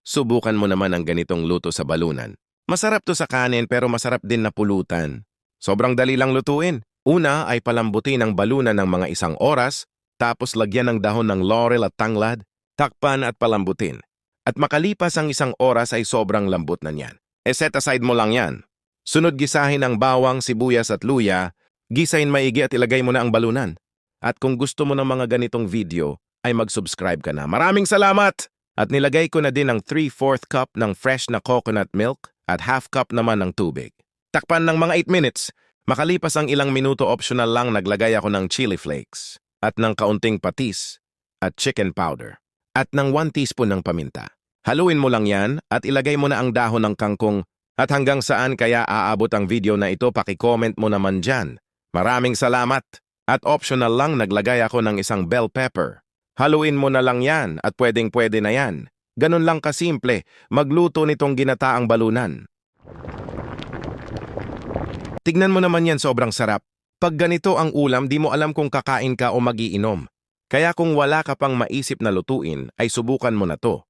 Subukan mo naman ang ganitong luto sa balunan. Masarap to sa kanin pero masarap din na pulutan. Sobrang dali lang lutuin. Una ay palambutin ang balunan ng mga 1 oras, tapos lagyan ng dahon ng laurel at tanglad, takpan at palambutin. At makalipas ang 1 oras ay sobrang lambot na niyan. Set aside mo lang yan. Sunod gisahin ang bawang, sibuyas at luya, gisahin maigi at ilagay mo na ang balunan. At kung gusto mo ng mga ganitong video, ay mag-subscribe ka na. Maraming salamat! At nilagay ko na din ang 3/4 cup ng fresh na coconut milk at ½ cup naman ng tubig. Takpan ng mga 8 minutes. Makalipas ang ilang minuto optional lang naglagay ako ng chili flakes at ng kaunting patis at chicken powder at ng 1 teaspoon ng paminta. Haluin mo lang yan at ilagay mo na ang dahon ng kangkong at hanggang saan kaya aabot ang video na ito paki-comment mo naman dyan. Maraming salamat! At optional lang naglagay ako ng isang bell pepper. Haluin mo na lang yan at pwedeng-pwede na yan. Ganun lang kasimple, magluto nitong ginataang balunan. Tignan mo naman yan, sobrang sarap. Pag ganito ang ulam, di mo alam kung kakain ka o magiinom. Kaya kung wala ka pang maisip na lutuin, ay subukan mo na to.